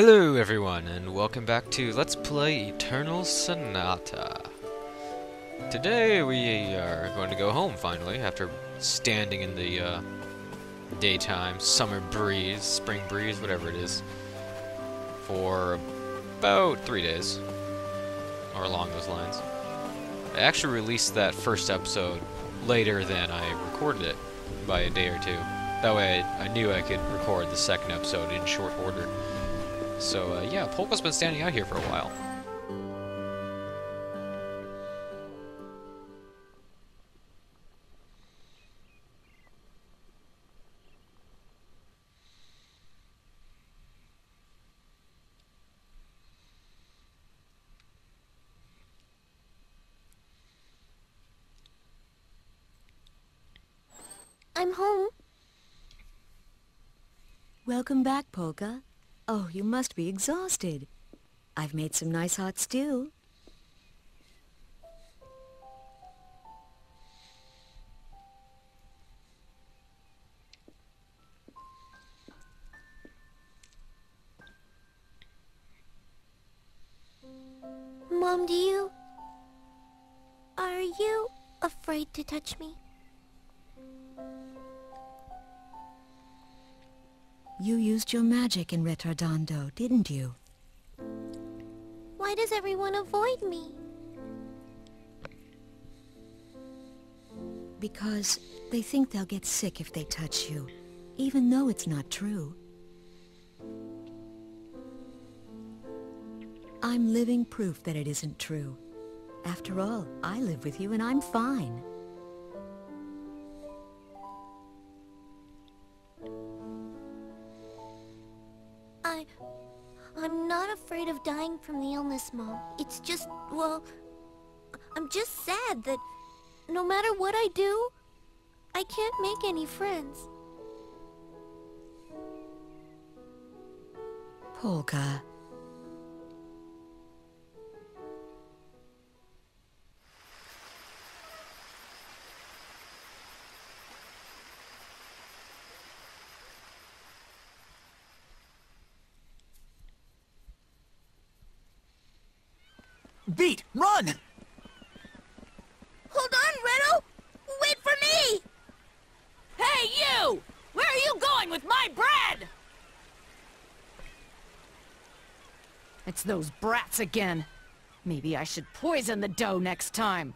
Hello everyone, and welcome back to Let's Play Eternal Sonata. Today we are going to go home finally, after standing in the daytime, summer breeze, spring breeze, whatever it is, for about 3 days, or along those lines. I actually released that first episode later than I recorded it, by a day or two. That way I knew I could record the second episode in short order. So, yeah, Polka's been standing out here for a while. I'm home. Welcome back, Polka. Oh, you must be exhausted. I've made some nice hot stew. Mom, are you afraid to touch me? You used your magic in Retardando, didn't you? Why does everyone avoid me? Because they think they'll get sick if they touch you, even though it's not true. I'm living proof that it isn't true. After all, I live with you and I'm fine. I'm not afraid of dying from the illness, Mom. It's just, well, I'm just sad that no matter what I do, I can't make any friends. Polka. Beat! Run! Hold on, Reto! Wait for me! Hey, you! Where are you going with my bread? It's those brats again. Maybe I should poison the dough next time.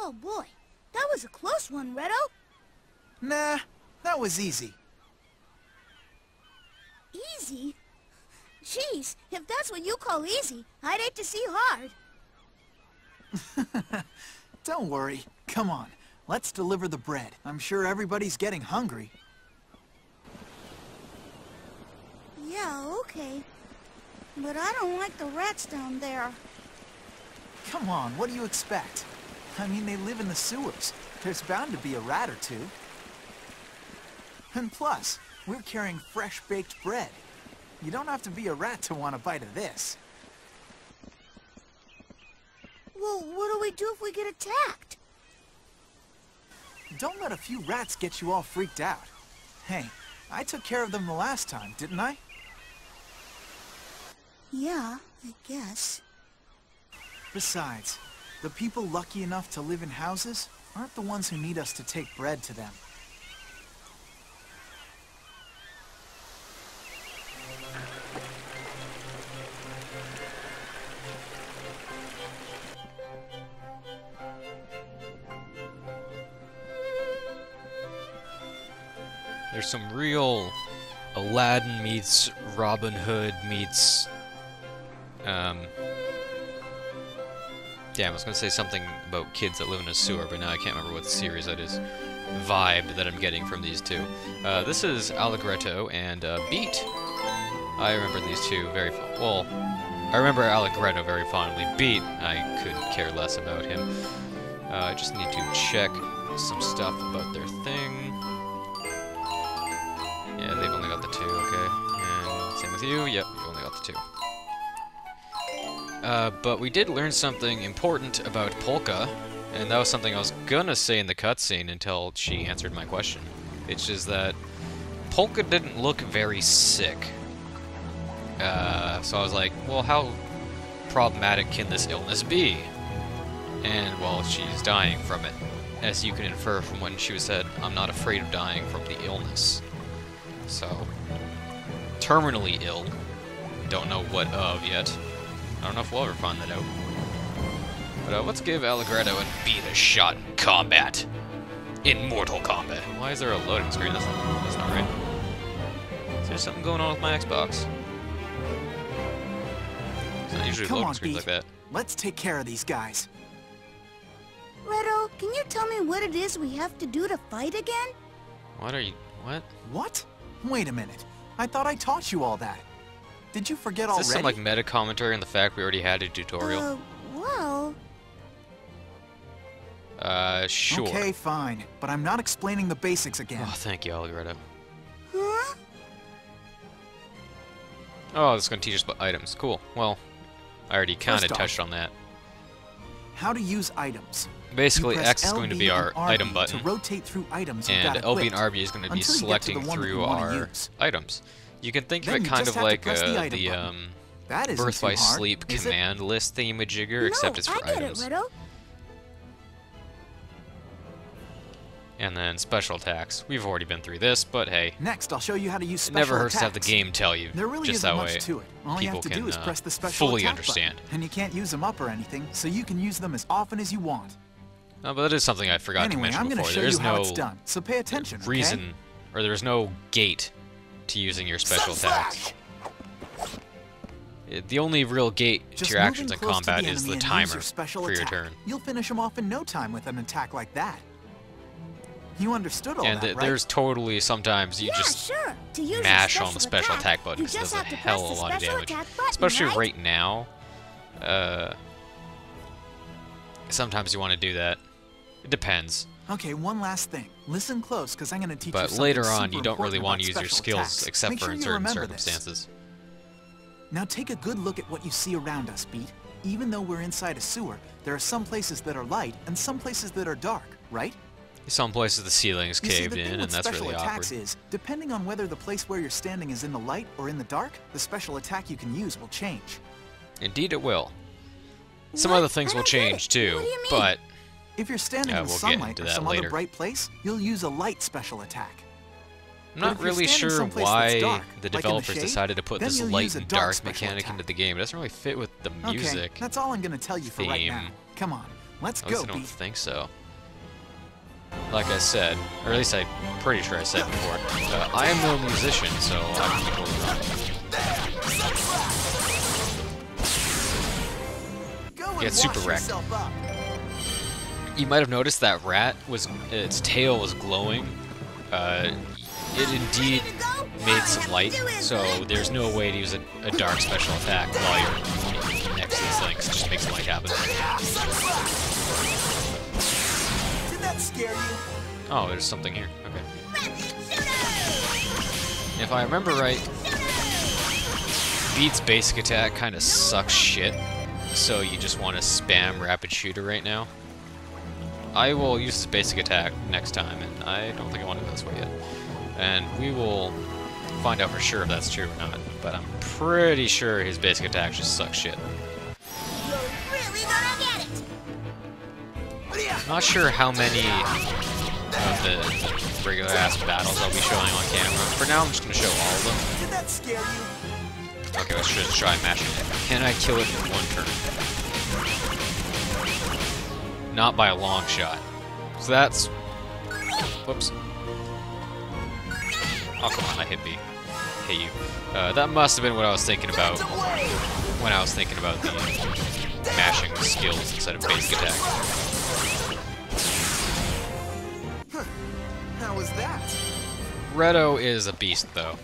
Oh boy, that was a close one, Reto. Nah, that was easy. Easy? Jeez, if that's what you call easy, I'd hate to see hard. Don't worry. Come on, let's deliver the bread. I'm sure everybody's getting hungry. Yeah, okay. But I don't like the rats down there. Come on, what do you expect? I mean, they live in the sewers. There's bound to be a rat or two. And plus, we're carrying fresh-baked bread. You don't have to be a rat to want a bite of this. Well, what do we do if we get attacked? Don't let a few rats get you all freaked out. Hey, I took care of them the last time, didn't I? Yeah, I guess. Besides, the people lucky enough to live in houses aren't the ones who need us to take bread to them. There's some real Aladdin meets Robin Hood meets damn, I was gonna say something about kids that live in a sewer, but now I can't remember what series that is. Vibe that I'm getting from these two. This is Allegretto and Beat. I remember these two very well. I remember Allegretto very fondly. Beat, I could care less about him. I just need to check some stuff about their thing. Yeah, they've only got the 2, okay. And same with you. Yep, you've only got the 2. But we did learn something important about Polka, and that was something I was gonna say in the cutscene until she answered my question. It's just that Polka didn't look very sick. So I was like, well, how problematic can this illness be? And, well, she's dying from it. As you can infer from when she said, I'm not afraid of dying from the illness. So, terminally ill. Don't know what of yet. I don't know if we'll ever find that out. But let's give Allegretto and beat a shot in combat. In Mortal Kombat. Why is there a loading screen? That's not right. Is there something going on with my Xbox? It's not usually loading screens like that. Let's take care of these guys. Redo, can you tell me what it is we have to do to fight again? What are you... what? What? Wait a minute. I thought I taught you all that. Did you forget already? Is this some, like, meta commentary on the fact we already had a tutorial? Well... Sure. Okay, fine. But I'm not explaining the basics again. Oh, thank you, Allegretto. Huh? Oh, this is going to teach us about items. Cool. Well, I already kind of touched on that. How to use items. Basically, You press X is going to be our LB and RB item button, to rotate through items and you've got LB and equipped, RB is going to be until you get to selecting the one that through you wanna our use. items. You can think of Then it you kind just of have to like press the item button. That isn't Birth by too hard, Sleep is it? command list thingamajigger, No, except it's for I get items. it, Redo. And then special attacks. We've already been through this, but hey, Next, I'll show you how to use it special never hurts to have the attacks. game tell you, There really just isn't that much way to it. All you people have to can do is press the special fully attack understand. button, and you can't use them up or anything, so you can use them as often as you want. But that is something I forgot to Anyway, mention I'm going to before. show There you is how no it's done, so pay attention, reason, okay? or there's no gate to using your special attacks. The only real gate Just to your actions in moving close to combat the is the enemy and use timer your special for your attack. turn. You'll finish them off in no time with an attack like that. You understood all And that, right? there's totally sometimes you Yeah, just sure. To use mash your on the special attack button you because it just does a have to hell press of a the lot of special damage. attack button, Especially right? now. Sometimes you want to do that. It depends. Okay, one last thing. Listen close, because I'm going to teach you But something later on, super you don't really important want to about use your special skills attacks. except Make for sure in you certain remember this. circumstances. Now take a good look at what you see around us, Beat. Even though we're inside a sewer, there are some places that are light and some places that are dark, right? Some places the ceiling's You see, caved the thing in, with and that's special really attacks awkward. is, depending on whether the place where you're standing is in the light or in the dark, the special attack you can use will change. Indeed, it will. Some What? other things I will don't get change it. too, What do you mean? but If you're standing in the we'll get sunlight into or that some later. other bright place, you'll use a light special attack. I'm But not if you're really standing sure someplace why that's dark, the like in the developers shade, decided to put then this you'll light use a and dark dark special mechanic attack. into the game. It doesn't really fit with the Okay, music. that's all I'm going to tell you for right now. theme. Come on, let's At least go, I don't Beat. think so. Like I said, or at least I'm pretty sure I said before, I am no musician, so I can be totally wrong. Go and Get super wash wrecked. yourself up. You might have noticed that rat its tail was glowing. It indeed made some light, so there's no way to use a dark special attack while you're next to these things. It just makes light happen. Did that scare you? Oh, there's something here. Okay. If I remember right, Beat's basic attack kind of sucks shit, so you just want to spam rapid shooter right now. I will use his basic attack next time, and I don't think I want to go this way yet. And we will find out for sure if that's true or not, but I'm pretty sure his basic attack just sucks shit. You're really gonna get it. Not sure how many of the regular ass battles I'll be showing on camera. For now, I'm just going to show all of them. Did that scare you? Okay, let's just try mashing it. Can I kill it in one turn? Not by a long shot. So that's... Whoops. Oh, come on, I hit B. Hit you. That must have been what I was thinking about when I was thinking about the mashing skills instead of basic attack. How was that? Redo is a beast, though.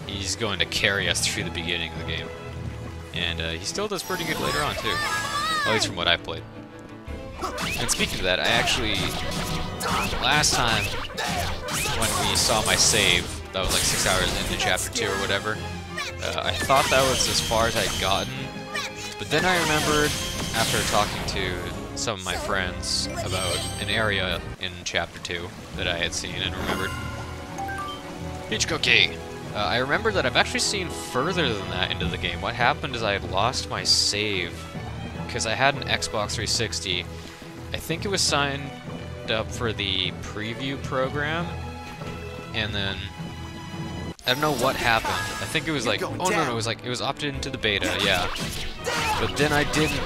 He's going to carry us through the beginning of the game. And he still does pretty good later on, too. At least from what I've played. And speaking of that, I actually last time when we saw my save, that was like 6 hours into chapter 2 or whatever, I thought that was as far as I'd gotten, but then I remembered after talking to some of my friends about an area in chapter 2 that I had seen and remembered. Peach cookie! I remembered that I've actually seen further than that into the game. What happened is I had lost my save because I had an Xbox 360. I think it was signed up for the preview program, and then I don't know what happened. I think it was like, oh no, it was like, it was opted into the beta, yeah. But then I didn't.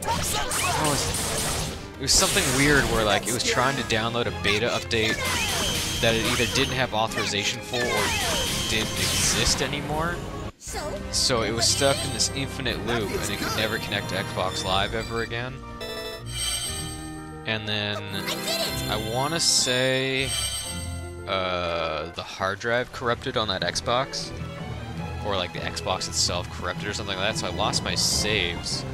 What was it? It was something weird where like it was trying to download a beta update that it either didn't have authorization for or didn't exist anymore. So it was stuck in this infinite loop and it could never connect to Xbox Live ever again. And then I want to say the hard drive corrupted on that Xbox, or like the Xbox itself corrupted or something like that, so I lost my saves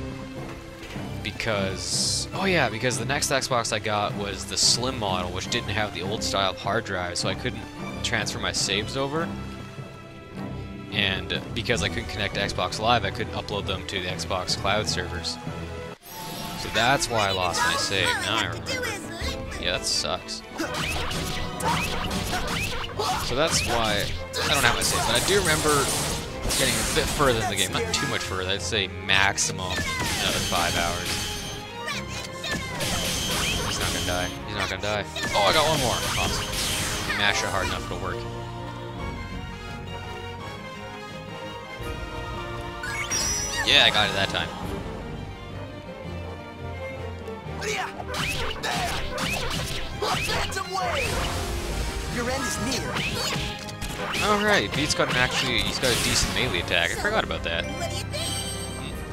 because, oh yeah, because the next Xbox I got was the slim model, which didn't have the old style hard drive, so I couldn't transfer my saves over, and because I couldn't connect to Xbox Live, I couldn't upload them to the Xbox cloud servers. So that's why I lost my save. Now I remember. Yeah, that sucks. So that's why I don't have my save, but I do remember getting a bit further in the game. Not too much further. I'd say maximum another 5 hours. He's not gonna die. He's not gonna die. Oh, I got one more. Awesome. If you mash it hard enough, it'll work. Yeah, I got it that time. Your end is near. Alright, Beat's got he's got a decent melee attack. I forgot about that.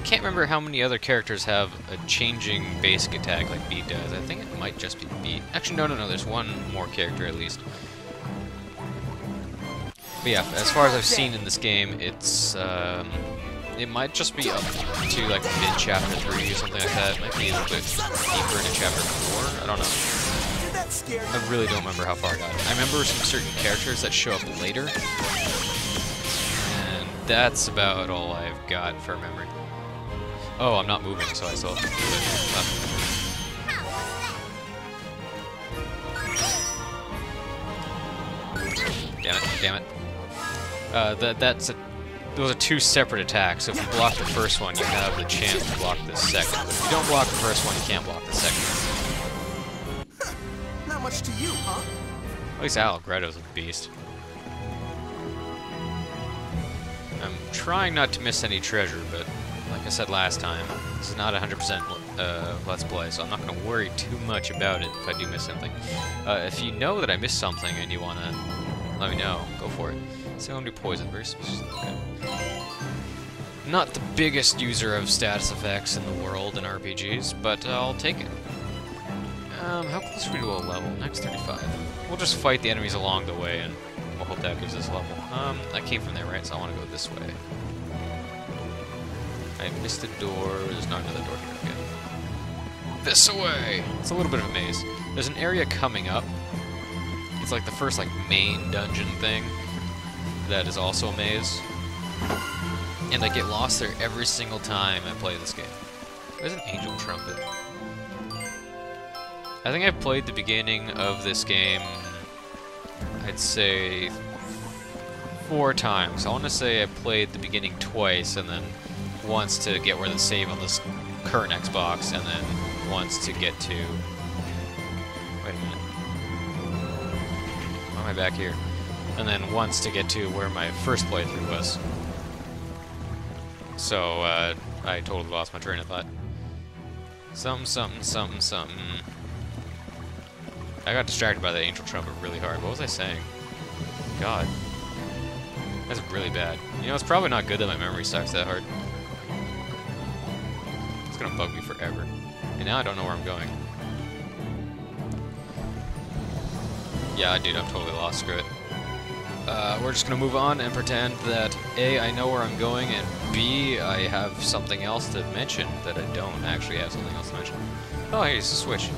Can't remember how many other characters have a changing basic attack like Beat does. I think it might just be Beat. Actually, no, there's one more character at least. But yeah, as far as I've seen in this game, it's, it might just be up to like mid-chapter 3 or something like that. It might be a little bit deeper into chapter 4. I don't know. I really don't remember how far I got. I remember some certain characters that show up later, and that's about all I've got for memory. Oh, I'm not moving, so I still have to do it. Damn it. Those are two separate attacks, so if you block the first one, you have the chance to block the second. But if you don't block the first one, you can't block the second one. Not much to you, huh? At least Allegretto's a beast. I'm trying not to miss any treasure, but like I said last time, this is not 100% Let's Play, so I'm not going to worry too much about it if I do miss something. If you know that I missed something and you want to let me know, go for it. So I'm going to do poison, very specific. Okay. Not the biggest user of status effects in the world in RPGs, but I'll take it. How close are we to a level? Next 35. We'll just fight the enemies along the way, and we'll hope that gives us a level. I came from there, right? So I want to go this way. I missed a door. There's not another door here. Okay. This way! It's a little bit of a maze. There's an area coming up. It's like the first, like, main dungeon thing that is also a maze. And I get lost there every single time I play this game. There's an angel trumpet. I think I played the beginning of this game, I'd say 4 times. I want to say I played the beginning twice, and then once to get where the save on this current Xbox, and then once to get to... Wait a minute. Why am I back here? And then once to get to where my first playthrough was. So, I totally lost my train of thought. Something. I got distracted by the angel trumpet really hard. What was I saying? God. That's really bad. You know, it's probably not good that my memory sucks that hard. It's gonna bug me forever. And now I don't know where I'm going. Yeah, dude, I'm totally lost. Screw it. We're just gonna move on and pretend that A, I know where I'm going, and B, I have something else to mention that I don't actually have something else to mention. Oh, hey, it's a switch.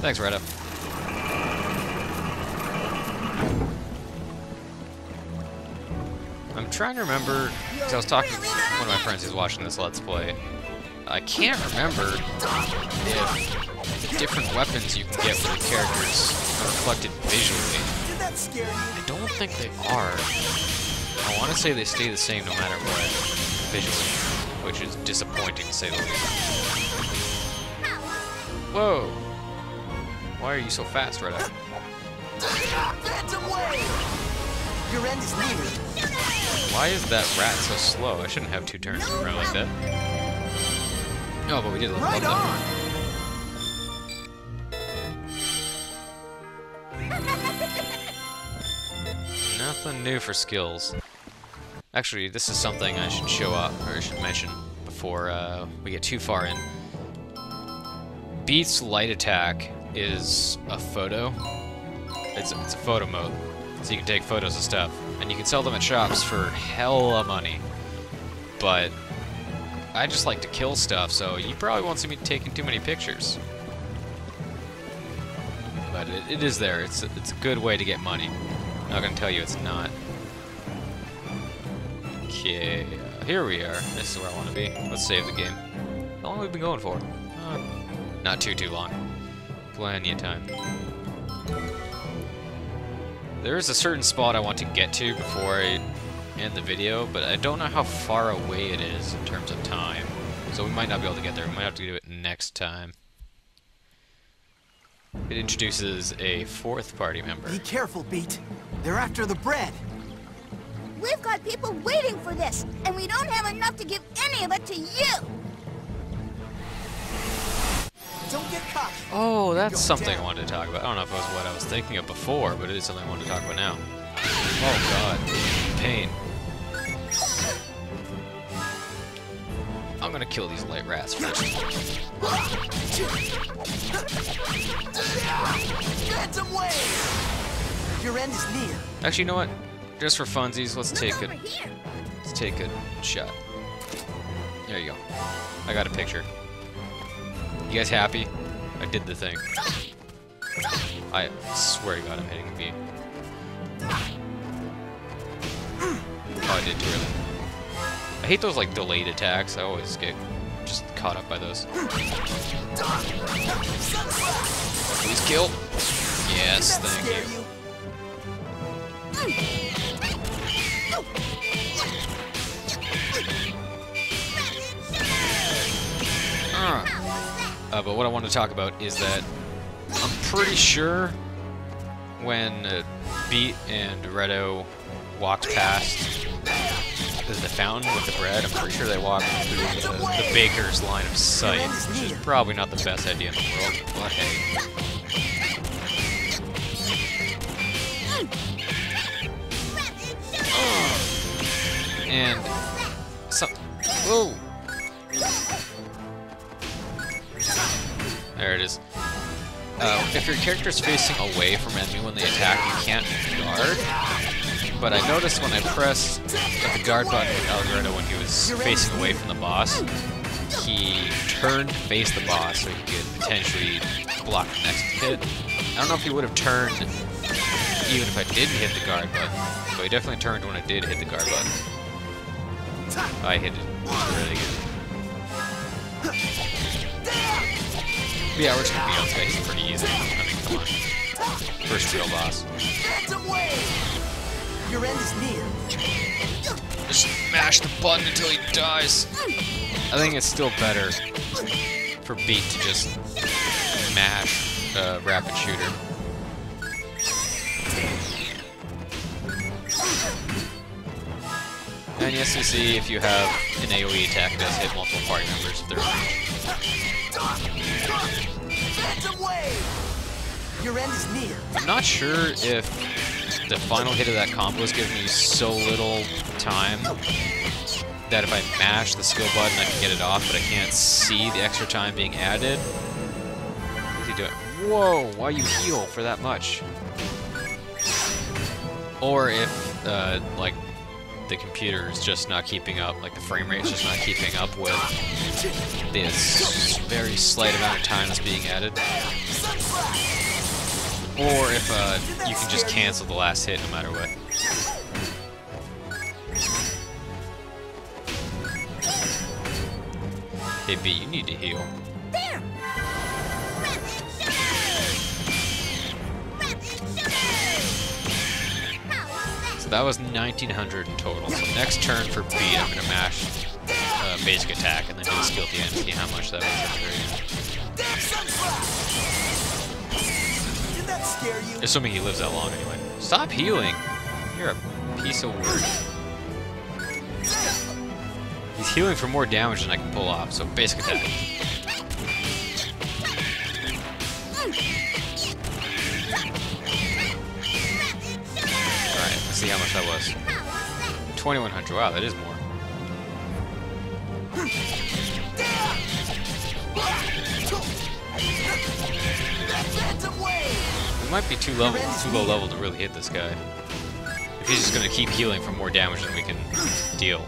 Thanks, Retta. I'm trying to remember, because I was talking to one of my friends who's watching this Let's Play. I can't remember if the different weapons you can get for the characters are reflected visually. Did that scare you? I don't think they are. I want to say they stay the same no matter what, visually, which is disappointing to say the least. Whoa! Why are you so fast, Retta? Phantom wave! Your end is near. Why is that rat so slow? I shouldn't have 2 turns in a row like that. Oh, but we did level up Right though. on! Nothing new for skills. Actually, this is something I should show up, or I should mention before we get too far in. Beat's light attack is a photo. It's a photo mode, so you can take photos of stuff, and you can sell them at shops for hella money. But I just like to kill stuff, so you probably won't see me taking too many pictures. But it is there. It's a good way to get money. I'm not gonna tell you it's not. Okay, here we are. This is where I want to be. Let's save the game. How long have we been going for? Not too long. Plenty of time. There is a certain spot I want to get to before I end the video, but I don't know how far away it is in terms of time. So we might not be able to get there. We might have to do it next time. It introduces a 4th party member. Be careful, Beat. They're after the bread. We've got people waiting for this, and we don't have enough to give any of it to you! Don't get cocky. Oh, that's something I wanted to talk about. I don't know if it was what I was thinking of before, but it is something I wanted to talk about now. Oh god. Pain. I'm gonna kill these light rats first. Phantom wave! Your end is near. Actually, you know what? Just for funsies, let's take Look a over here! shot. There you go. I got a picture. You guys happy? I did the thing. I swear to God, I'm hitting B. Oh, I did too early. I hate those like delayed attacks. I always get just caught up by those. Please kill. Yes, thank you. But what I want to talk about is that I'm pretty sure when Beat and Redo walked past the fountain with the bread, I'm pretty sure they walked through the baker's line of sight, which is probably not the best idea in the world, but hey. And some... Whoa! There it is. If your character's facing away from enemy when they attack, you can't guard. But I noticed when I pressed the guard button with Algorithm when he was facing away from the boss, he turned to face the boss so he could potentially block the next hit. I don't know if he would have turned even if I didn't hit the guard button, but he definitely turned when I did hit the guard button. I hit it. It was really good. But yeah, we're just gonna beat on this guy. He's pretty easy. I mean, come on. First real boss. Your end is near. Just mash the button until he dies. I think it's still better for Beat to just mash rapid shooter. And yes, you see if you have an AoE attack, it does hit multiple party members if they're Your end is near. I'm not sure if the final hit of that combo is giving me so little time that if I mash the skill button I can get it off, but I can't see the extra time being added. What is he doing? Whoa, why you heal for that much? Or if, like, the computer is just not keeping up, like the frame rate is just not keeping up with this very slight amount of time that's being added. Or if you can just cancel the last hit no matter what. Hey B, you need to heal. There! So that was 1900 in total. So next turn for B, I'm gonna mash basic attack and then do the skill at the end and see how much that was at the very end. Did that scare you? Assuming he lives that long anyway. Stop healing! You're a piece of work. He's healing for more damage than I can pull off, so basic attack. Alright, let's see how much that was. 2100, wow, that is more. We might be too low level to really hit this guy. If he's just gonna keep healing for more damage than we can deal.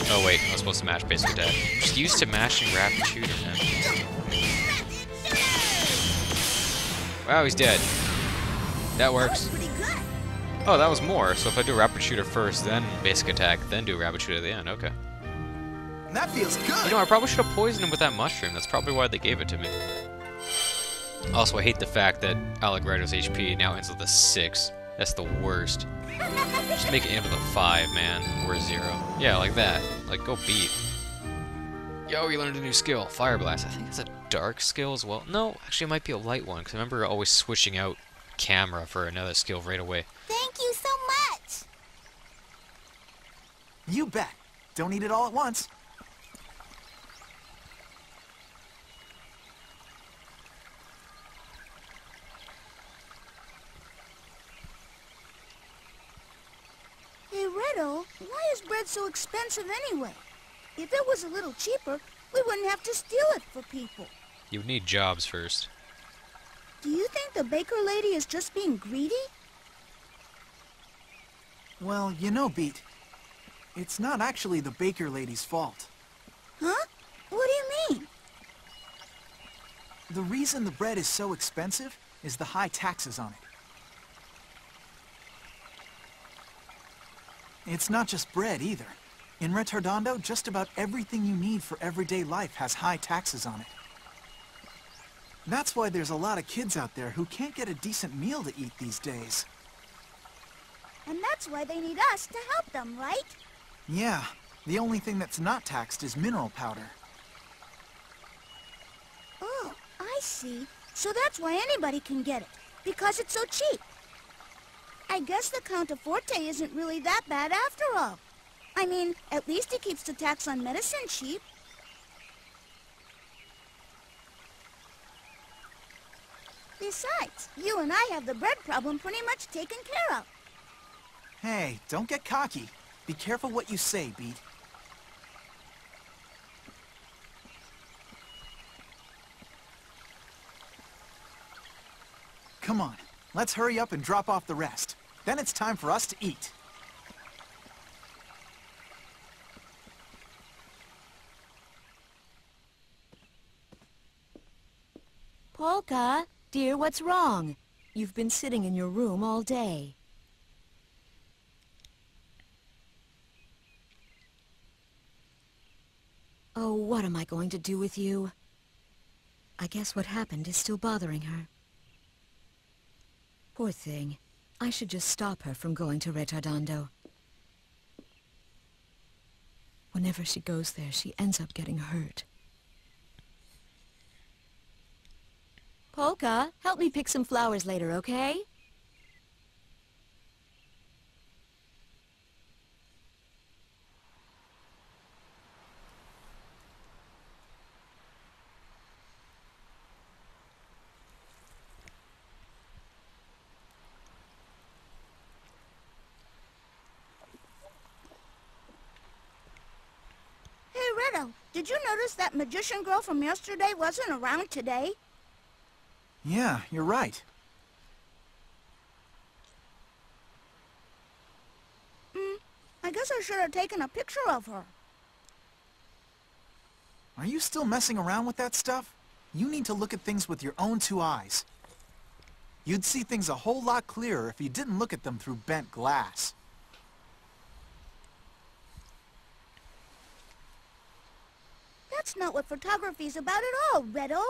Oh wait, I was supposed to mash basic attack. I'm just used to mashing rapid shooter, man. Wow, he's dead. That works. Oh, that was more. So if I do rapid shooter first, then basic attack, then do rapid shooter at the end. Okay. That feels good. You know, I probably should have poisoned him with that mushroom. That's probably why they gave it to me. Also, I hate the fact that Allegrado's HP now ends with a 6. That's the worst. Just make it end with a 5, man, or a 0. Yeah, like that. Like, go beat. Yo, you learned a new skill, Fire Blast. I think it's a dark skill as well. No, actually, it might be a light one, because I remember always switching out camera for another skill right away. Thank you so much! You bet. Don't eat it all at once. Hey, Riddle, why is bread so expensive anyway? If it was a little cheaper, we wouldn't have to steal it for people. You would need jobs first. Do you think the baker lady is just being greedy? Well, you know, Beat, it's not actually the baker lady's fault. Huh? What do you mean? The reason the bread is so expensive is the high taxes on it. It's not just bread either. In Retardondo, just about everything you need for everyday life has high taxes on it. That's why there's a lot of kids out there who can't get a decent meal to eat these days. And that's why they need us to help them, right? Yeah, the only thing that's not taxed is mineral powder. Oh, I see. So that's why anybody can get it, because it's so cheap. I guess the Count of Forte isn't really that bad after all. I mean, at least he keeps the tax on medicine cheap. Besides, you and I have the bread problem pretty much taken care of. Hey, don't get cocky. Be careful what you say, Beat. Come on, let's hurry up and drop off the rest. Then it's time for us to eat. Polka, dear, what's wrong? You've been sitting in your room all day. Oh, what am I going to do with you? I guess what happened is still bothering her. Poor thing. I should just stop her from going to Retardondo. Whenever she goes there, she ends up getting hurt. Polka, help me pick some flowers later, okay? Hey, Riddle, did you notice that magician girl from yesterday wasn't around today? Yeah, you're right. I guess I should have taken a picture of her. Are you still messing around with that stuff? You need to look at things with your own two eyes. You'd see things a whole lot clearer if you didn't look at them through bent glass. That's not what photography's about at all, Redo.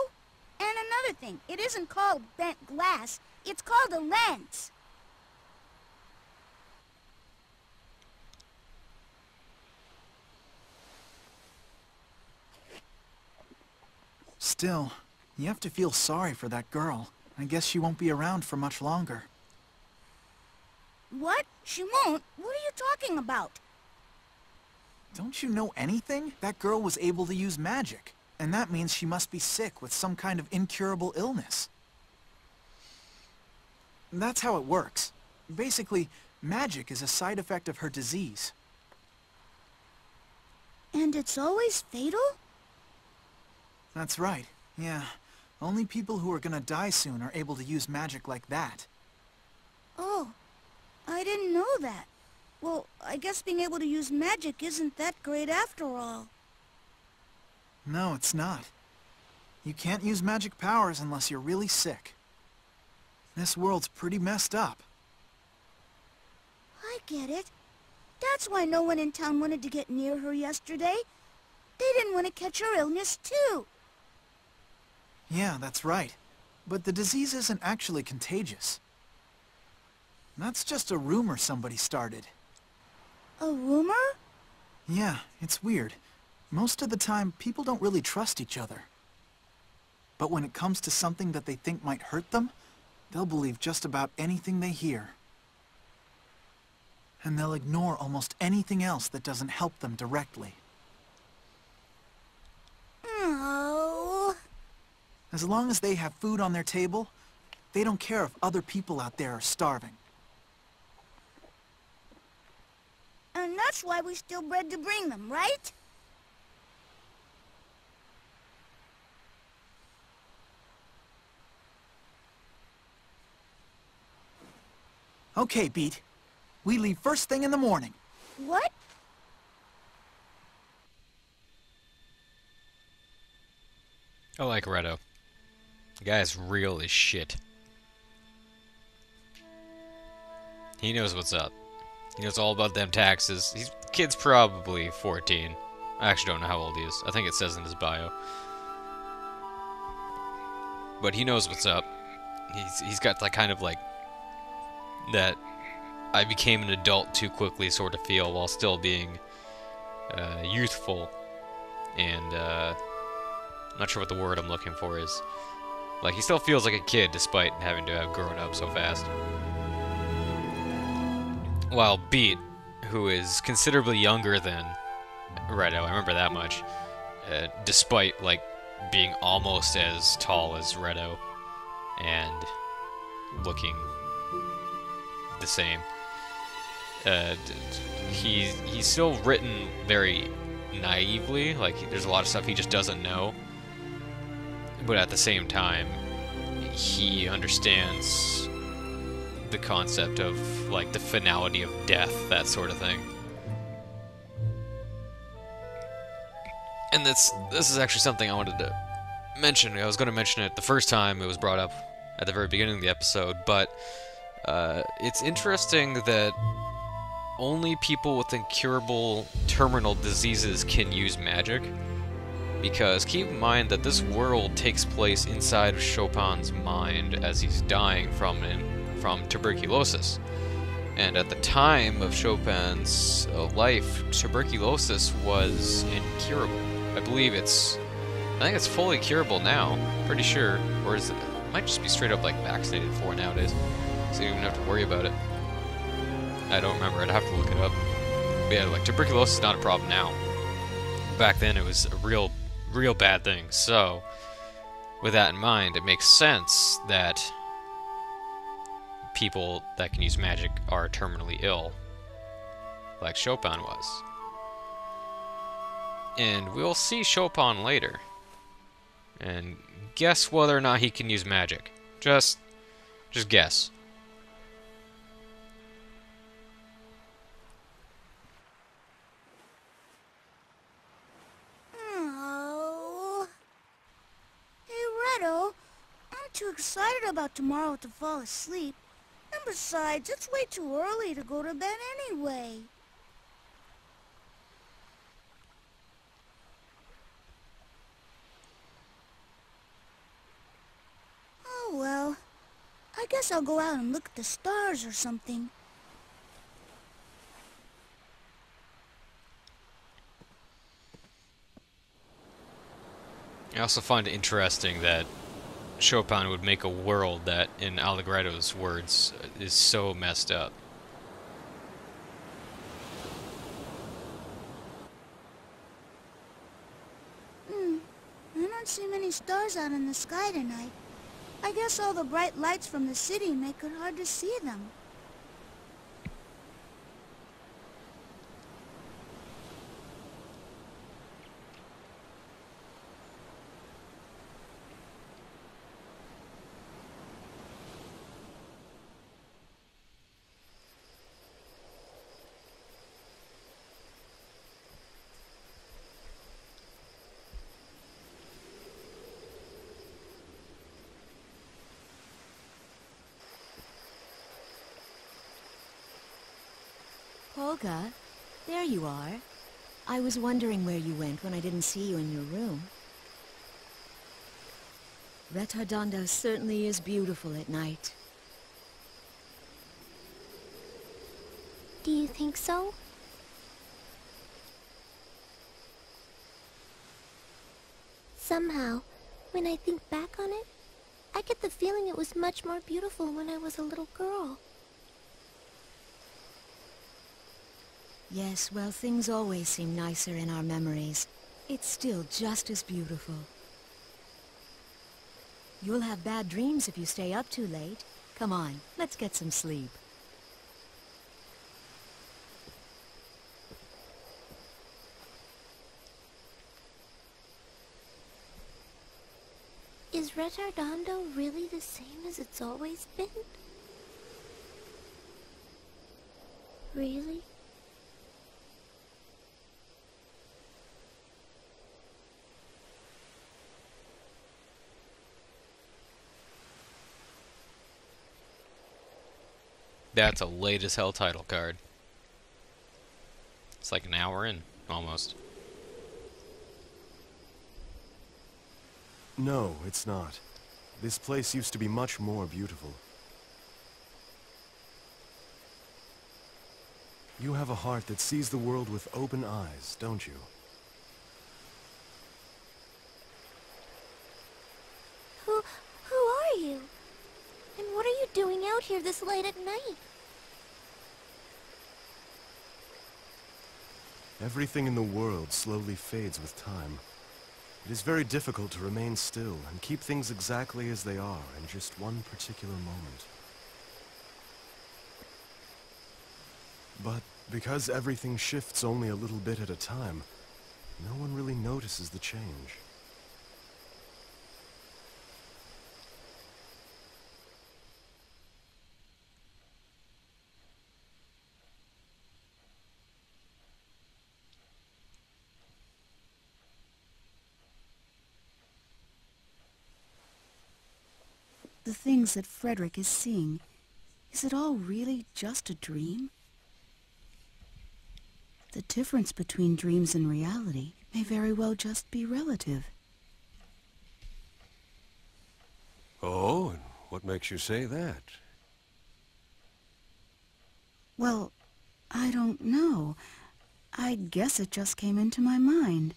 And another thing, it isn't called bent glass. It's called a lens. Still, you have to feel sorry for that girl. I guess she won't be around for much longer. What? She won't? What are you talking about? Don't you know anything? That girl was able to use magic. And that means she must be sick with some kind of incurable illness. That's how it works. Basically, magic is a side effect of her disease. And it's always fatal? That's right, yeah. Only people who are gonna die soon are able to use magic like that. Oh, I didn't know that. Well, I guess being able to use magic isn't that great after all. No, it's not. You can't use magic powers unless you're really sick. This world's pretty messed up. I get it. That's why no one in town wanted to get near her yesterday. They didn't want to catch her illness, too. Yeah, that's right. But the disease isn't actually contagious. That's just a rumor somebody started. A rumor? Yeah, it's weird. Most of the time, people don't really trust each other. But when it comes to something that they think might hurt them, they'll believe just about anything they hear. And they'll ignore almost anything else that doesn't help them directly. Oh. As long as they have food on their table, they don't care if other people out there are starving. And that's why we steal bread to bring them, right? Okay, Beat. We leave first thing in the morning. What? I like Redo. The guy's real as shit. He knows what's up. He knows all about them taxes. Kid's probably 14. I actually don't know how old he is. I think it says in his bio. But he knows what's up. He's got that kind of like that I became an adult too quickly sort of feel while still being youthful and I'm not sure what the word I'm looking for is. Like, he still feels like a kid despite having to have grown up so fast. While Beat, who is considerably younger than Redo, I remember that much, despite, like, being almost as tall as Redo and looking the same. He's still written very naively, like, there's a lot of stuff he just doesn't know. But at the same time, he understands the concept of, like, the finality of death, that sort of thing. And this is actually something I wanted to mention. I was going to mention it the first time it was brought up at the very beginning of the episode, but it's interesting that only people with incurable terminal diseases can use magic. Because keep in mind that this world takes place inside of Chopin's mind as he's dying from tuberculosis. And at the time of Chopin's life, tuberculosis was incurable. I think it's fully curable now, pretty sure. Or is it might just be straight up like vaccinated for nowadays. So you don't even have to worry about it. I don't remember, I'd have to look it up. But yeah, like, tuberculosis is not a problem now. Back then it was a real bad thing. So, with that in mind, it makes sense that people that can use magic are terminally ill, like Chopin was. And we'll see Chopin later. And guess whether or not he can use magic. Just guess. Shadow, I'm too excited about tomorrow to fall asleep. And besides, it's way too early to go to bed anyway. Oh well, I guess I'll go out and look at the stars or something. I also find it interesting that Chopin would make a world that, in Allegretto's words, is so messed up. I don't see many stars out in the sky tonight. I guess all the bright lights from the city make it hard to see them. Polka, there you are. I was wondering where you went when I didn't see you in your room. Retardondo certainly is beautiful at night. Do you think so? Somehow, when I think back on it, I get the feeling it was much more beautiful when I was a little girl. Yes, well, things always seem nicer in our memories. It's still just as beautiful. You'll have bad dreams if you stay up too late. Come on, let's get some sleep. Is Retardondo really the same as it's always been? Really? That's a late as hell title card. It's like an hour in, almost. No, it's not. This place used to be much more beautiful. You have a heart that sees the world with open eyes, don't you? Who are you? And what are you doing out here this late at night? Everything in the world slowly fades with time. It is very difficult to remain still and keep things exactly as they are in just one particular moment. But because everything shifts only a little bit at a time, no one really notices the change. The things that Frederick is seeing, is it all really just a dream? The difference between dreams and reality may very well just be relative. Oh, and what makes you say that? Well, I don't know. I guess it just came into my mind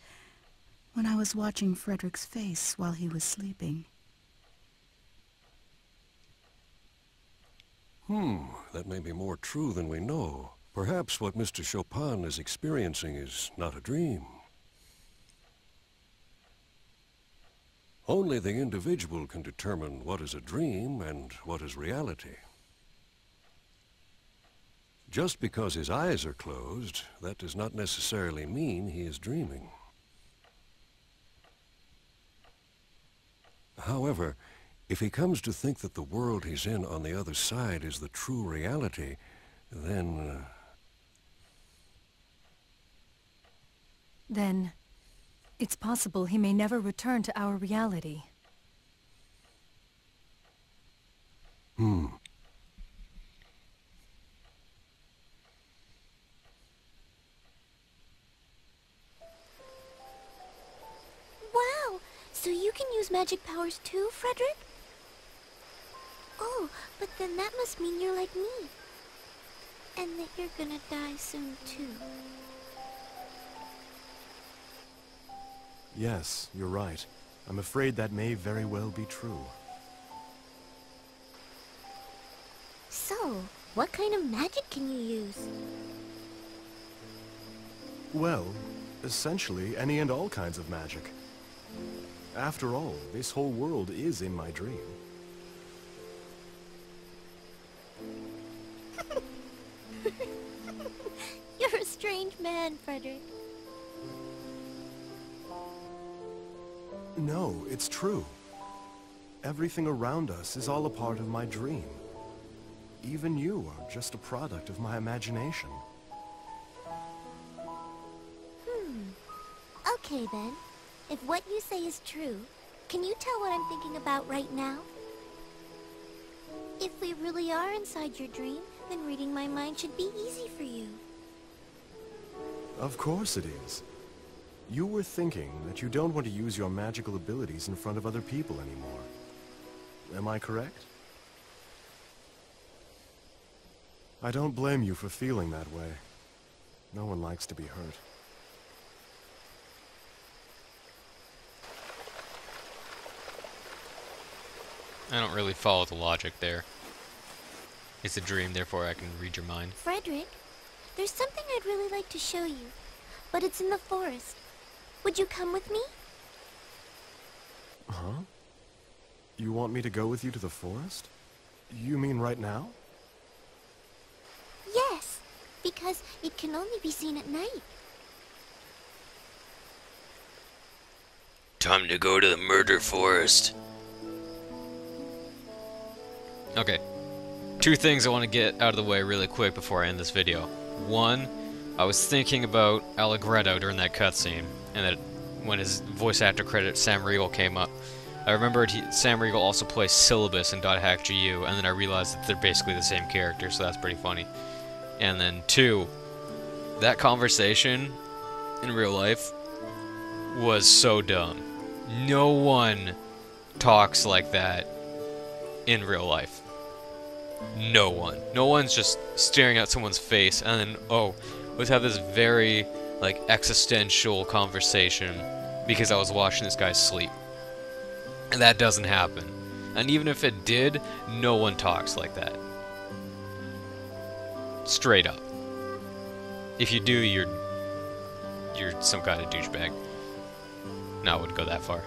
when I was watching Frederick's face while he was sleeping. That may be more true than we know. Perhaps what Mr. Chopin is experiencing is not a dream. Only the individual can determine what is a dream and what is reality. Just because his eyes are closed, that does not necessarily mean he is dreaming. However, if he comes to think that the world he's in on the other side is the true reality, then... Then, it's possible he may never return to our reality. Wow! So you can use magic powers too, Frederick? Oh, but then that must mean you're like me. And that you're gonna die soon too. Yes, you're right. I'm afraid that may very well be true. So, what kind of magic can you use? Well, essentially any and all kinds of magic. After all, this whole world is in my dream. You're a strange man, Frederick. No, it's true. Everything around us is all a part of my dream. Even you are just a product of my imagination. Okay then. If what you say is true, can you tell what I'm thinking about right now? If we really are inside your dream, then reading my mind should be easy for you. Of course it is. You were thinking that you don't want to use your magical abilities in front of other people anymore. Am I correct? I don't blame you for feeling that way. No one likes to be hurt. I don't really follow the logic there. It's a dream, therefore I can read your mind. Frederick, there's something I'd really like to show you, but it's in the forest. Would you come with me? Huh? You want me to go with you to the forest? You mean right now? Yes, because it can only be seen at night. Time to go to the murder forest. Okay. Two things I want to get out of the way really quick before I end this video. One, I was thinking about Allegretto during that cutscene, and that when his voice actor credit Sam Riegel came up, I remembered Sam Riegel also plays Syllabus in .hack GU, and then I realized that they're basically the same character, so that's pretty funny. And then two, that conversation in real life was so dumb. No one talks like that in real life. No one. No one's just staring at someone's face and then, oh, let's have this very, like, existential conversation because I was watching this guy sleep. And that doesn't happen. And even if it did, no one talks like that. Straight up. If you do, you're some kind of douchebag. No, I wouldn't go that far.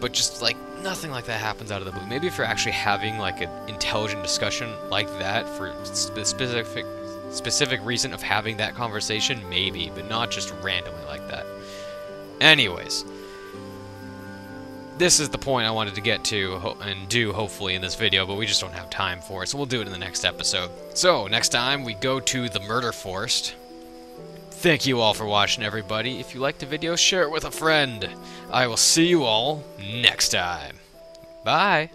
But just, like, nothing like that happens out of the blue. Maybe if you're actually having, like, an intelligent discussion like that for specific reason of having that conversation, maybe, but not just randomly like that. Anyways, this is the point I wanted to get to and do, hopefully, in this video, but we just don't have time for it, so we'll do it in the next episode. So, next time, we go to the Murder Forest. Thank you all for watching, everybody. If you liked the video, share it with a friend. I will see you all next time. Bye!